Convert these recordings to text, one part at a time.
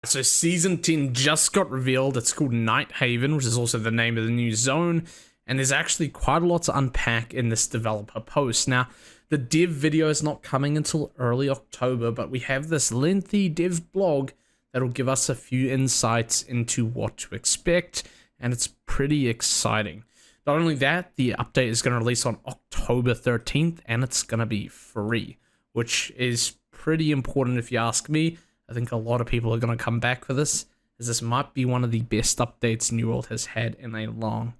So Season 10 just got revealed. It's called Night Haven, which is also the name of the new zone. And there's actually quite a lot to unpack in this developer post. Now, the dev video is not coming until early October, but we have this lengthy dev blog that'll give us a few insights into what to expect. And it's pretty exciting. Not only that, the update is going to release on October 13th, and it's going to be free, which is pretty important if you ask me. I think a lot of people are going to come back for this, as this might be one of the best updates New World has had in a long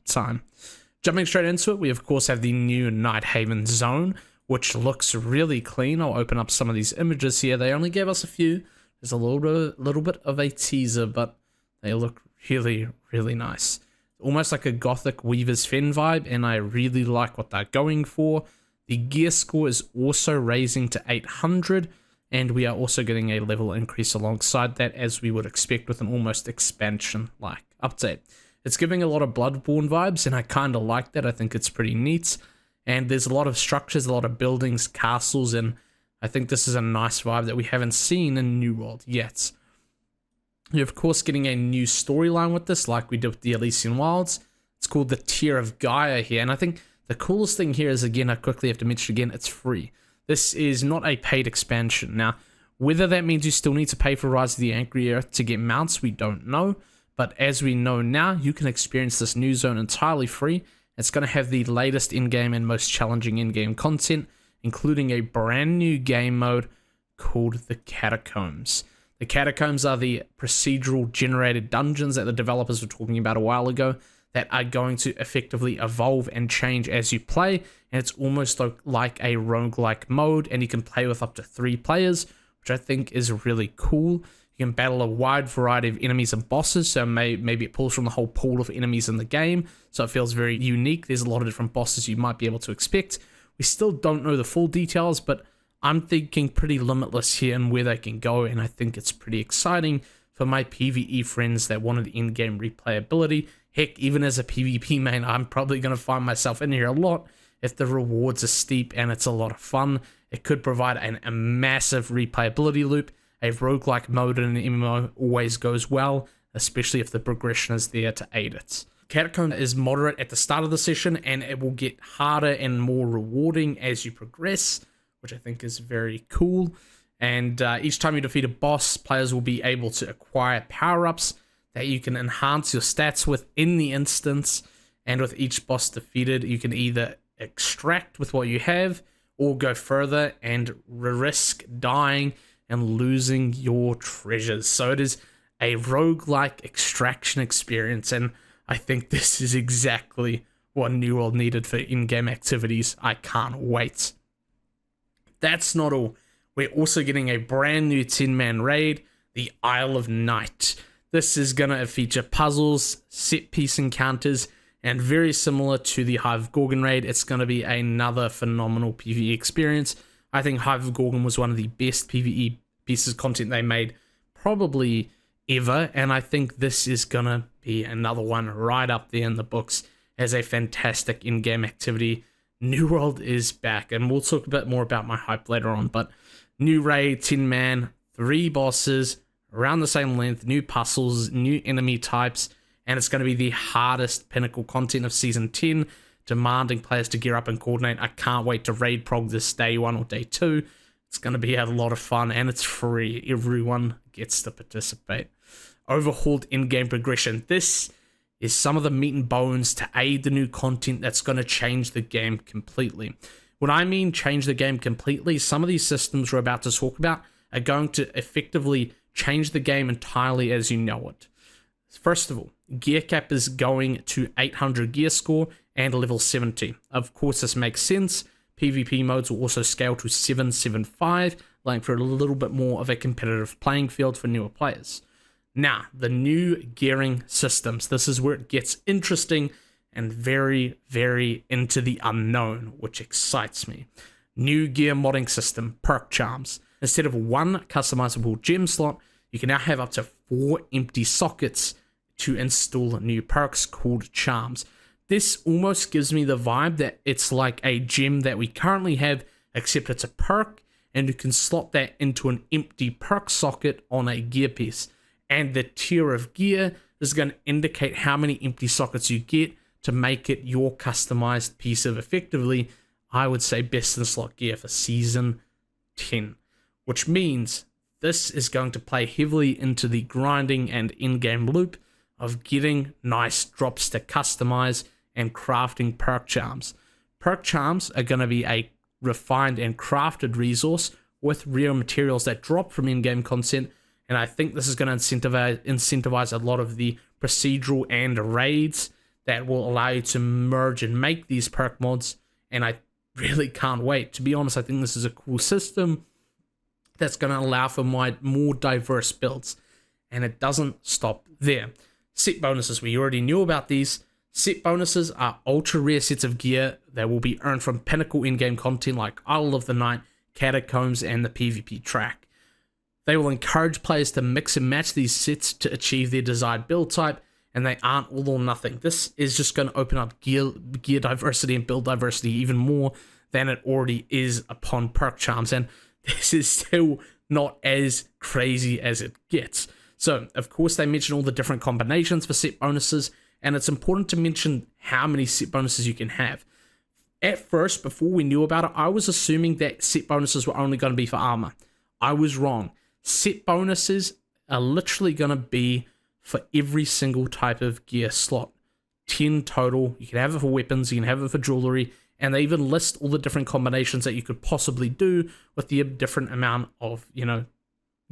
time. Jumping straight into it, we of course have the new Night Haven zone, which looks really clean. I'll open up some of these images here. They only gave us a few. There's a little bit of a teaser, but they look really nice. Almost like a gothic Weaver's Fen vibe, and I really like what they're going for. The gear score is also raising to 800, and we are also getting a level increase alongside that, as we would expect with an almost expansion-like update. It's giving a lot of Bloodborne vibes, and I kind of like that. I think it's pretty neat. And there's a lot of structures, a lot of buildings, castles, and I think this is a nice vibe that we haven't seen in New World yet. You're of course getting a new storyline with this, like we did with the Elysian Wilds. It's called the Tear of Gaia here, and I think the coolest thing here is, again, I quickly have to mention again, it's free. This is not a paid expansion. Now, whether that means you still need to pay for Rise of the Enquire to get mounts, we don't know. But as we know now, you can experience this new zone entirely free. It's going to have the latest in-game and most challenging in-game content, including a brand new game mode called the Catacombs. The Catacombs are the procedural generated dungeons that the developers were talking about a while ago that are going to effectively evolve and change as you play, and it's almost like a roguelike mode, and you can play with up to 3 players, which I think is really cool. You can battle a wide variety of enemies and bosses, so maybe it pulls from the whole pool of enemies in the game, so it feels very unique. There's a lot of different bosses you might be able to expect. We still don't know the full details, but I'm thinking pretty limitless here and where they can go, and I think it's pretty exciting for my PvE friends that wanted in-game replayability. Heck, even as a PvP main, I'm probably going to find myself in here a lot if the rewards are steep and it's a lot of fun. It could provide a massive replayability loop. A roguelike mode in an MMO always goes well, especially if the progression is there to aid it. Catacomb is moderate at the start of the session, and it will get harder and more rewarding as you progress, which I think is very cool. And each time you defeat a boss, players will be able to acquire power-ups that you can enhance your stats with in the instance. And with each boss defeated, you can either extract with what you have or go further and risk dying and losing your treasures. So it is a roguelike extraction experience, and I think this is exactly what New World needed for in-game activities. I can't wait. That's not all. We're also getting a brand new 10-man raid, the Isle of Night. This is going to feature puzzles, set-piece encounters, and very similar to the Hive of Gorgon raid, it's going to be another phenomenal PvE experience. I think Hive of Gorgon was one of the best PvE pieces of content they made probably ever, and I think this is going to be another one right up there in the books as a fantastic in-game activity. New World is back, and we'll talk a bit more about my hype later on, but new raid, 10-man, 3 bosses, around the same length, new puzzles, new enemy types, and it's going to be the hardest pinnacle content of Season 10, demanding players to gear up and coordinate. I can't wait to raid prog this day 1 or day 2. It's going to be a lot of fun, and it's free. Everyone gets to participate. Overhauled in-game progression. This is some of the meat and bones to aid the new content that's going to change the game completely. When I mean change the game completely, some of these systems we're about to talk about are going to effectively change the game entirely as you know it. First of all, gear cap is going to 800 gear score and level 70. Of course, this makes sense. PvP modes will also scale to 775, allowing for a little bit more of a competitive playing field for newer players. Now, the new gearing systems. This is where it gets interesting and very into the unknown, which excites me. New gear modding system, perk charms. Instead of 1 customizable gem slot, you can now have up to 4 empty sockets to install new perks called charms. This almost gives me the vibe that it's like a gem that we currently have, except it's a perk, and you can slot that into an empty perk socket on a gear piece. And the tier of gear is going to indicate how many empty sockets you get to make it your customized piece of, effectively, I would say, best in slot gear for Season 10. Which means this is going to play heavily into the grinding and in-game loop of getting nice drops to customize and crafting perk charms. Perk charms are going to be a refined and crafted resource with rare materials that drop from in-game content, and I think this is going to incentivize a lot of the procedural and raids that will allow you to merge and make these perk mods, and I really can't wait. To be honest, I think this is a cool system that's going to allow for more diverse builds, and it doesn't stop there. Set bonuses, we already knew about these. Set bonuses are ultra rare sets of gear that will be earned from pinnacle in-game content like Isle of the Night, Catacombs, and the PvP track. They will encourage players to mix and match these sets to achieve their desired build type, and they aren't all or nothing. This is just going to open up gear diversity and build diversity even more than it already is upon perk charms, and this is still not as crazy as it gets. So, of course, they mention all the different combinations for set bonuses, and it's important to mention how many set bonuses you can have. At first, before we knew about it, I was assuming that set bonuses were only going to be for armor. I was wrong. Set bonuses are literally going to be for every single type of gear slot. 10 total. You can have it for weapons, you can have it for jewelry, and they even list all the different combinations that you could possibly do with the different amount of,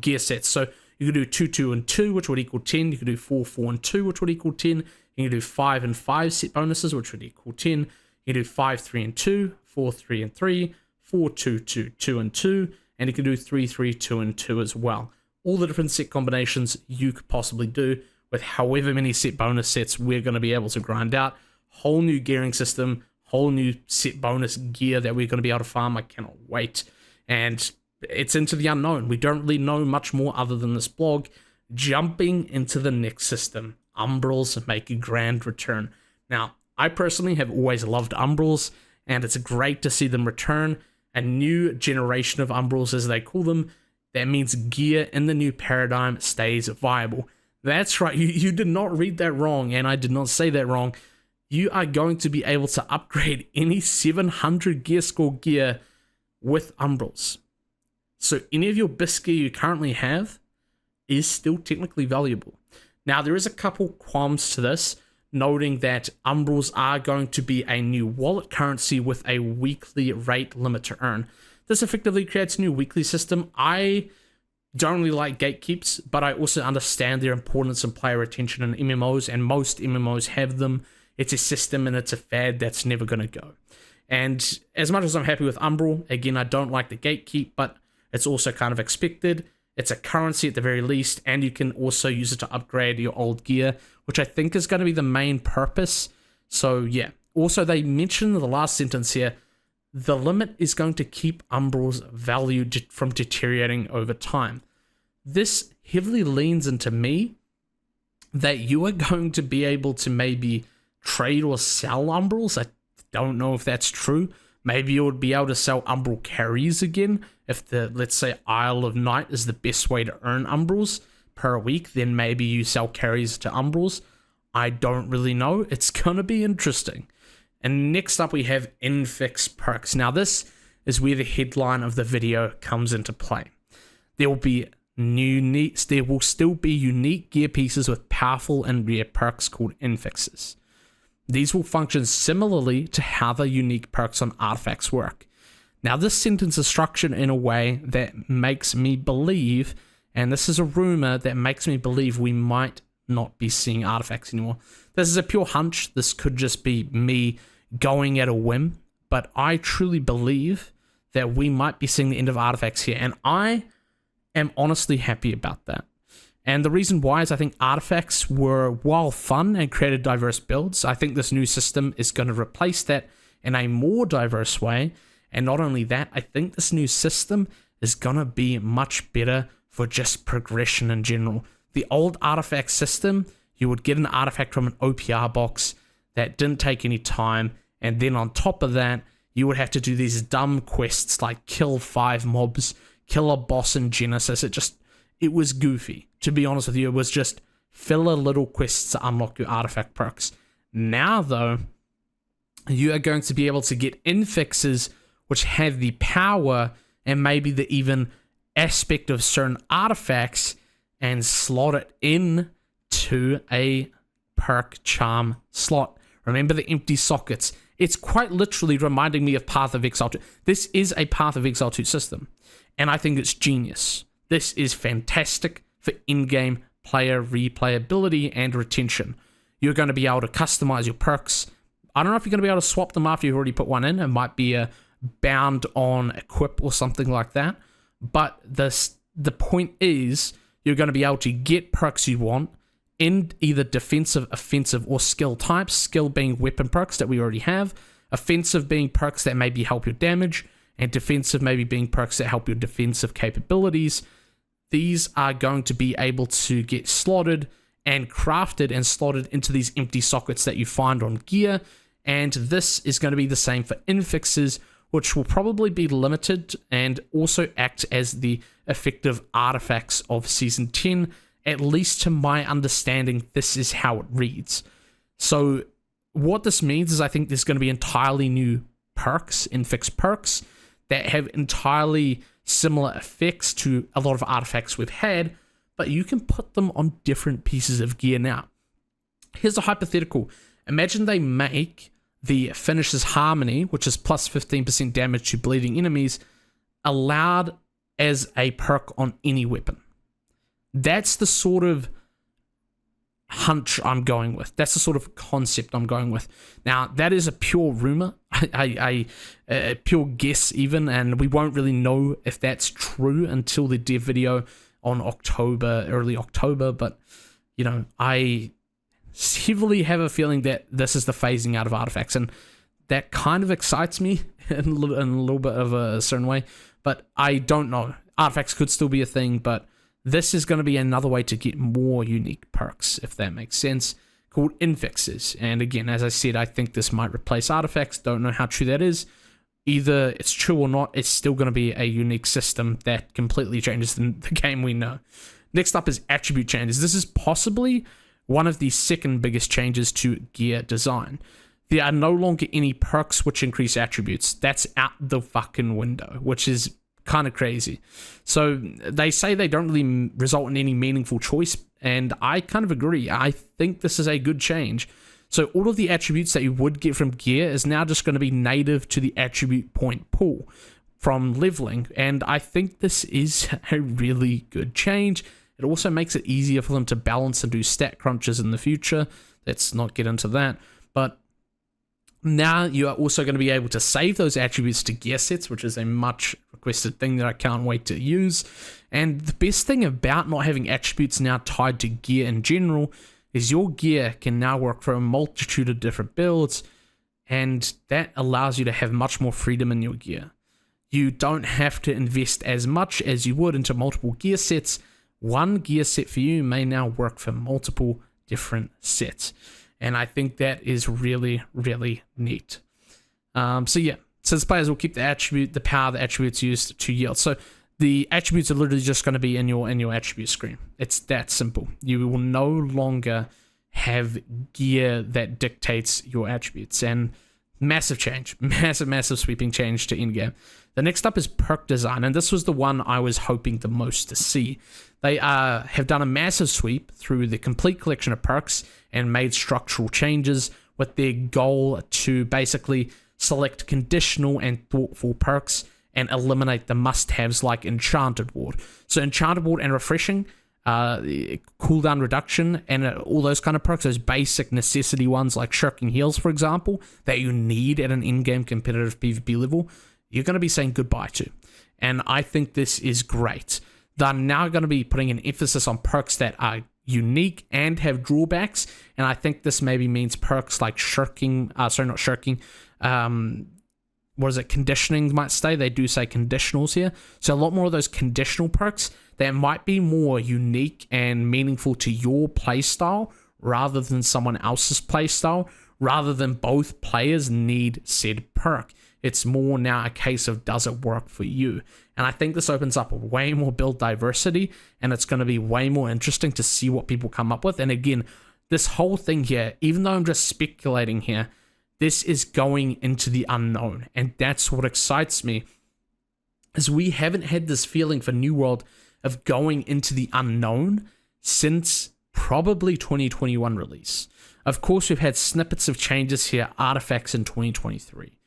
gear sets. So you could do 2, 2, and 2, which would equal 10. You could do 4, 4, and 2, which would equal 10. You can do 5 and 5 set bonuses, which would equal 10. You can do 5, 3, and 2, 4, 3, and 3, 4, 2, 2, 2, and 2, and you can do 3, 3, 2, and 2 as well. All the different set combinations you could possibly do with however many set bonus sets we're going to be able to grind out. Whole new gearing system, whole new set bonus gear that we're going to be able to farm. I cannot wait. And it's into the unknown. We don't really know much more other than this blog. Jumping into the next system, Umbrals make a grand return. Now, I personally have always loved Umbrals, and it's great to see them return. A new generation of Umbrals, as they call them. That means gear in the new paradigm stays viable. That's right, you did not read that wrong, and I did not say that wrong. You are going to be able to upgrade any 700 gear score gear with Umbrals. So any of your best gear you currently have is still technically valuable. Now, there is a couple qualms to this, noting that Umbrals are going to be a new wallet currency with a weekly rate limit to earn. This effectively creates a new weekly system. I don't really like gatekeeps, but I also understand their importance in player retention in MMOs, and most MMOs have them. It's a system and it's a fad that's never going to go. And as much as I'm happy with Umbral, again, I don't like the gatekeep, but it's also kind of expected. It's a currency at the very least, and you can also use it to upgrade your old gear, which I think is going to be the main purpose. So yeah. Also, they mention in the last sentence here, the limit is going to keep Umbral's value from deteriorating over time. This heavily leans into me that you are going to be able to maybe trade or sell Umbrals. I don't know if that's true. Maybe you would be able to sell Umbral carries again. If the, let's say, Isle of Night is the best way to earn Umbrals per week, then maybe you sell carries to Umbrals. I don't really know. It's going to be interesting. And next up we have infix perks. Now this is where the headline of the video comes into play. There will still be unique gear pieces with powerful and rare perks called infixes. These will function similarly to how the unique perks on artifacts work. Now this sentence is structured in a way that makes me believe, and this is a rumor that makes me believe we might not be seeing artifacts anymore. This is a pure hunch. This could just be me going at a whim, but I truly believe that we might be seeing the end of artifacts here, and I am honestly happy about that. And the reason why is I think artifacts were, while fun and created diverse builds, I think this new system is going to replace that in a more diverse way. And not only that, I think this new system is going to be much better for just progression in general. The old artifact system, you would get an artifact from an OPR box that didn't take any time, and then on top of that, you would have to do these dumb quests like kill 5 mobs, kill a boss in Genesis. It was goofy. To be honest with you, it was just filler little quests to unlock your artifact perks. Now, though, you are going to be able to get infixes which have the power and maybe the even aspect of certain artifacts and slot it in to a perk charm slot. Remember the empty sockets. It's quite literally reminding me of Path of Exile 2. This is a Path of Exile 2 system, and I think it's genius. This is fantastic for in-game player replayability and retention. You're going to be able to customize your perks. I don't know if you're going to be able to swap them after you've already put one in. It might be a bound on equip or something like that. But the point is, you're going to be able to get perks you want in either defensive, offensive, or skill types. Skill being weapon perks that we already have. Offensive being perks that maybe help your damage. And defensive maybe being perks that help your defensive capabilities. These are going to be able to get slotted and crafted and slotted into these empty sockets that you find on gear. And this is going to be the same for infixes, which will probably be limited and also act as the effective artifacts of Season 10. At least to my understanding, this is how it reads. So what this means is I think there's going to be entirely new perks, infix perks, that have entirely similar effects to a lot of artifacts we've had, but you can put them on different pieces of gear now. Here's a hypothetical. Imagine they make the Finisher's Harmony, which is plus 15% damage to bleeding enemies, allowed as a perk on any weapon. That's the sort of hunch I'm going with. That's the sort of concept I'm going with. Now, that is a pure rumor, a pure guess even, and we won't really know if that's true until the dev video on early October, but, you know, I heavily have a feeling that this is the phasing out of artifacts, and that kind of excites me in a little bit of a certain way, but I don't know. Artifacts could still be a thing, but this is going to be another way to get more unique perks, if that makes sense, called infixes. And again, as I said, I think this might replace artifacts. Don't know how true that is. Either it's true or not, it's still going to be a unique system that completely changes the game we know. Next up is attribute changes. This is possibly one of the second biggest changes to gear design. There are no longer any perks which increase attributes. That's out the fucking window, which is kind of crazy. So they say they don't really result in any meaningful choice, and I kind of agree. I think this is a good change. So all of the attributes that you would get from gear is now just going to be native to the attribute point pool from leveling, and I think this is a really good change. It also makes it easier for them to balance and do stat crunches in the future. Let's not get into that, but now you are also going to be able to save those attributes to gear sets, which is a much requested thing that I can't wait to use. And the best thing about not having attributes now tied to gear in general is your gear can now work for a multitude of different builds, and that allows you to have much more freedom in your gear. You don't have to invest as much as you would into multiple gear sets. One gear set for you may now work for multiple different sets. And I think that is really, really neat. So yeah, since players will keep the power the attributes used to yield. So the attributes are literally just going to be in your attribute screen. It's that simple. You will no longer have gear that dictates your attributes. And massive change, massive sweeping change to in-game. The next up is perk design, and this was the one I was hoping the most to see. They have done a massive sweep through the complete collection of perks and made structural changes with their goal to basically select conditional and thoughtful perks and eliminate the must-haves like Enchanted Ward. So Enchanted Ward and Refreshing, cooldown reduction, and all those kind of perks, those basic necessity ones like Shirking Heals, for example, that you need at an in-game competitive PvP level, you're going to be saying goodbye to. And I think this is great. They're now going to be putting an emphasis on perks that are unique and have drawbacks, and I think this maybe means perks like conditioning might stay. They do say conditionals here, so a lot more of those conditional perks that might be more unique and meaningful to your playstyle rather than someone else's playstyle, rather than both players need said perk. It's more now a case of, does it work for you? And I think this opens up way more build diversity, and it's going to be way more interesting to see what people come up with. And again, this whole thing here, even though I'm just speculating here, this is going into the unknown. And that's what excites me, is we haven't had this feeling for New World of going into the unknown since probably 2021 release. Of course, we've had snippets of changes here, artifacts in 2023,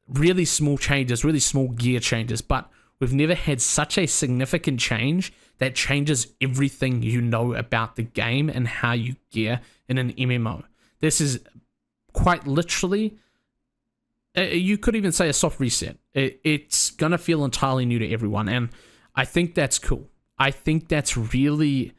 really small changes, really small gear changes, but we've never had such a significant change that changes everything you know about the game and how you gear in an MMO. This is quite literally, you could even say a soft reset. It's going to feel entirely new to everyone, and I think that's cool. I think that's really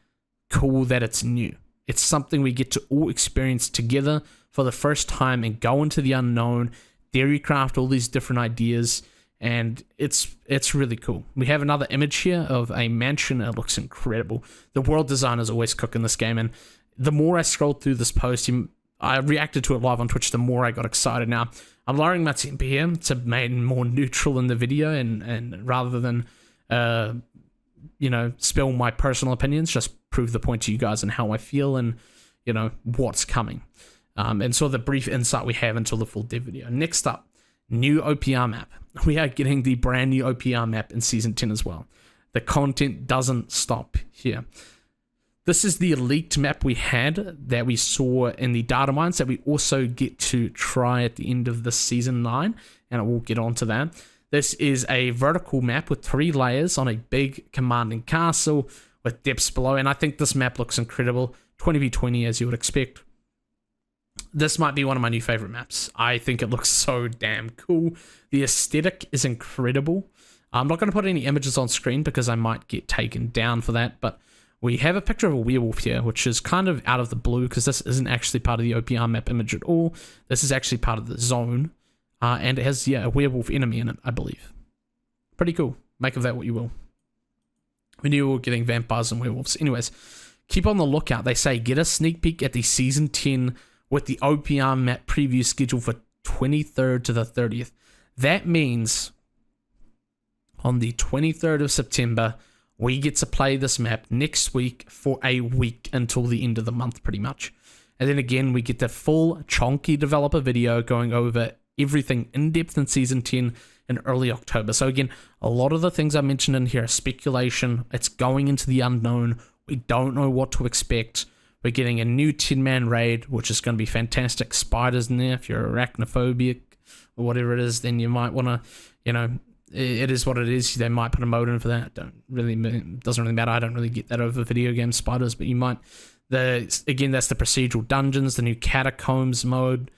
cool that it's new. It's something we get to all experience together for the first time and go into the unknown, theorycraft all these different ideas, and it's really cool. We have another image here of a mansion. It looks incredible. The world design is always cooking this game, and the more I scrolled through this post, I reacted to it live on Twitch, the more I got excited. Now, I'm lowering my temper here to make it more neutral in the video, and rather than spill my personal opinions, just prove the point to you guys and how I feel and, what's coming. And so the brief insight we have until the full dev video. Next up, new OPR map. We are getting the brand new OPR map in Season 10 as well. The content doesn't stop here. This is the leaked map we had that we saw in the data mines that we also get to try at the end of this Season 9, and I will get onto that. This is a vertical map with 3 layers on a big commanding castle with depths below, and I think this map looks incredible. 20v20 as you would expect. This might be one of my new favorite maps. I think it looks so damn cool. The aesthetic is incredible. I'm not going to put any images on screen because I might get taken down for that, but we have a picture of a werewolf here, which is kind of out of the blue because this isn't actually part of the OPR map image at all. This is actually part of the zone. And it has, a werewolf enemy in it, I believe. Pretty cool. Make of that what you will. We knew we were getting vampires and werewolves. Anyways, keep on the lookout. They say get a sneak peek at the Season 10 with the OPR map preview scheduled for 23rd to the 30th. That means on the 23rd of September, we get to play this map next week for a week until the end of the month, pretty much. And then again, we get the full chonky developer video going over everything in depth in Season 10 in early October. So again, a lot of the things I mentioned in here are speculation. It's going into the unknown. We don't know what to expect. We're getting a new 10-man raid, which is going to be fantastic. Spiders in there. If you're arachnophobic or whatever it is, then you might want to, it is what it is. They might put a mode in for that. Doesn't really matter. I don't really get that over video game spiders, but you might. Again, that's the procedural dungeons, the new Catacombs mode.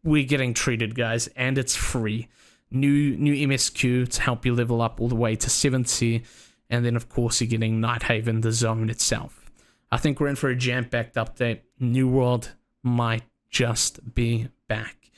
We're getting treated, guys, and it's free. New MSQ to help you level up all the way to 70, and then of course you're getting Night Haven, the zone itself. I think we're in for a jam-packed update. New World might just be back.